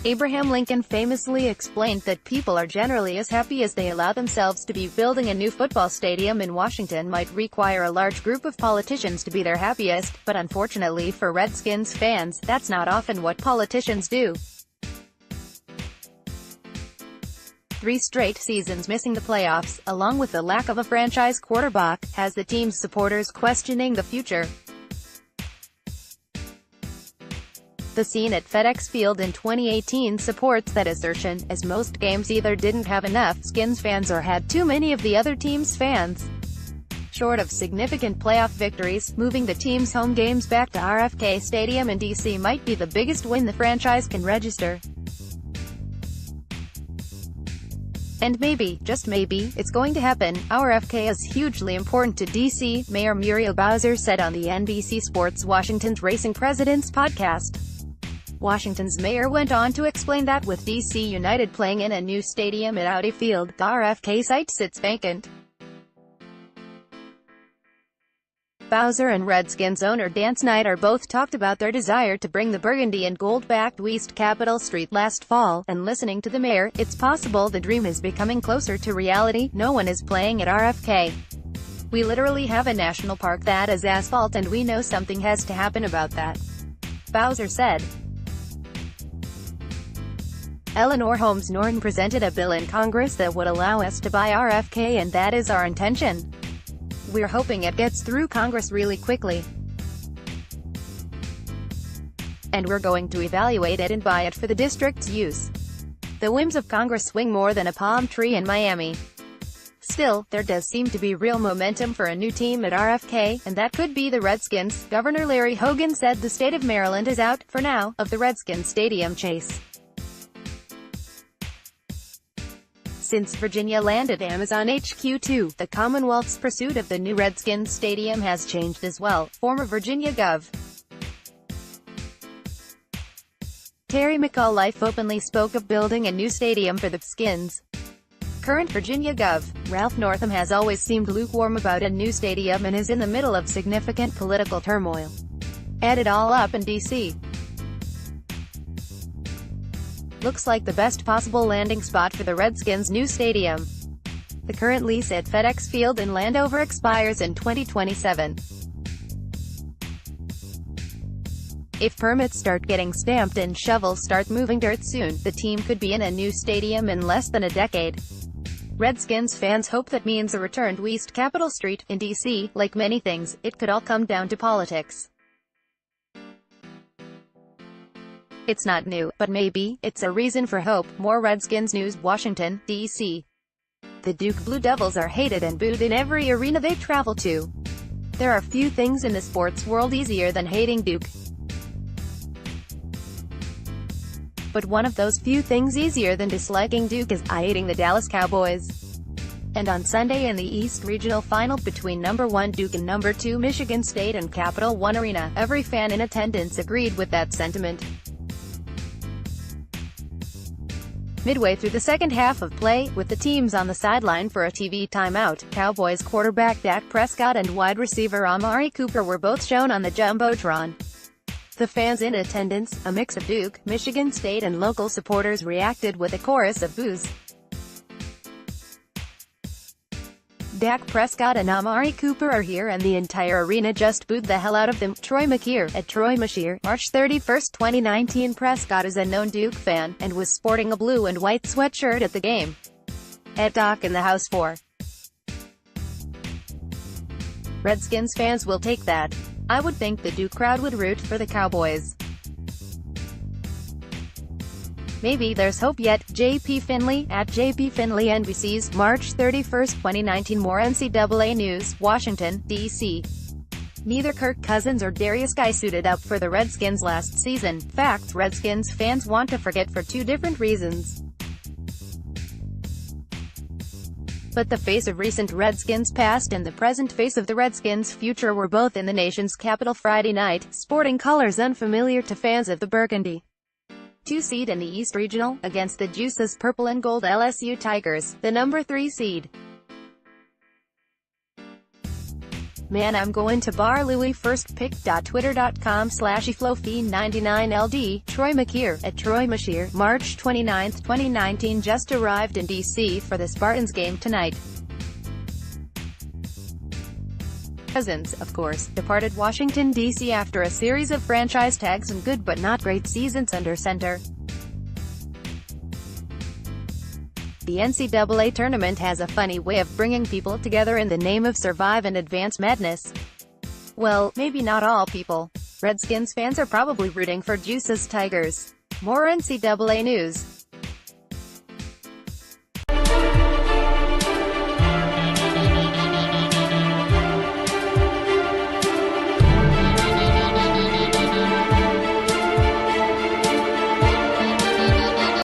Abraham Lincoln famously explained that people are generally as happy as they allow themselves to be. Building a new football stadium in Washington might require a large group of politicians to be their happiest, but unfortunately for Redskins fans, that's not often what politicians do. 3 straight seasons missing the playoffs, along with the lack of a franchise quarterback, has the team's supporters questioning the future. The scene at FedEx Field in 2018 supports that assertion, as most games either didn't have enough Skins fans or had too many of the other team's fans. Short of significant playoff victories, moving the team's home games back to RFK Stadium in D.C. might be the biggest win the franchise can register. And maybe, just maybe, it's going to happen. RFK is hugely important to D.C., Mayor Muriel Bowser said on the NBC Sports Washington's Racing Presidents podcast. Washington's mayor went on to explain that with D.C. United playing in a new stadium at Audi Field, the RFK site sits vacant. Bowser and Redskins owner Dan Snyder both talked about their desire to bring the burgundy and gold back to East Capitol Street last fall, and listening to the mayor, it's possible the dream is becoming closer to reality. No one is playing at RFK. We literally have a national park that is asphalt, and we know something has to happen about that, Bowser said. Eleanor Holmes Norton presented a bill in Congress that would allow us to buy RFK, and that is our intention. We're hoping it gets through Congress really quickly. And we're going to evaluate it and buy it for the district's use. The whims of Congress swing more than a palm tree in Miami. Still, there does seem to be real momentum for a new team at RFK, and that could be the Redskins. Governor Larry Hogan said the state of Maryland is out, for now, of the Redskins stadium chase. Since Virginia landed Amazon HQ2, the Commonwealth's pursuit of the new Redskins stadium has changed as well. Former Virginia Gov. Terry McAuliffe openly spoke of building a new stadium for the Skins. Current Virginia Gov. Ralph Northam has always seemed lukewarm about a new stadium and is in the middle of significant political turmoil. Add it all up in D.C. looks like the best possible landing spot for the Redskins' new stadium. The current lease at FedEx Field in Landover expires in 2027. If permits start getting stamped and shovels start moving dirt soon, the team could be in a new stadium in less than a decade. Redskins fans hope that means a return to East Capitol Street. In D.C., like many things, it could all come down to politics. It's not new, but maybe it's a reason for hope. More Redskins news. Washington, D.C. The Duke Blue Devils are hated and booed in every arena they travel to. There are few things in the sports world easier than hating Duke. But one of those few things easier than disliking Duke is hating the Dallas Cowboys. And on Sunday in the East Regional Final between number 1 Duke and number 2 Michigan State and Capital One Arena, every fan in attendance agreed with that sentiment. Midway through the second half of play, with the teams on the sideline for a TV timeout, Cowboys quarterback Dak Prescott and wide receiver Amari Cooper were both shown on the Jumbotron. The fans in attendance, a mix of Duke, Michigan State and local supporters, reacted with a chorus of boos. Dak Prescott and Amari Cooper are here and the entire arena just booed the hell out of them. Troy McCheer, at Troy McCheer, March 31, 2019. Prescott is a known Duke fan, and was sporting a blue and white sweatshirt at the game. At Doc in the House 4. Redskins fans will take that. I would think the Duke crowd would root for the Cowboys. Maybe there's hope yet. J.P. Finley, at J.P. Finley NBC's, March 31, 2019. More NCAA news. Washington, D.C. Neither Kirk Cousins or Darius Guy suited up for the Redskins last season. Facts Redskins fans want to forget for 2 different reasons. But the face of recent Redskins past and the present face of the Redskins' future were both in the nation's capital Friday night, sporting colors unfamiliar to fans of the Burgundy. 2 seed in the East Regional, against the Juice's purple and gold LSU Tigers, the number 3 seed. Man, I'm going to bar Louis first pick. Twitter.com/eflowfee99ld. Troy McKeer, at Troy Masheer, March 29, 2019 just arrived in D.C. for the Spartans game tonight. Cousins, of course, departed Washington, D.C. after a series of franchise tags and good but not great seasons under center. The NCAA tournament has a funny way of bringing people together in the name of Survive and Advance Madness. Well, maybe not all people. Redskins fans are probably rooting for Juice's Tigers. More NCAA news.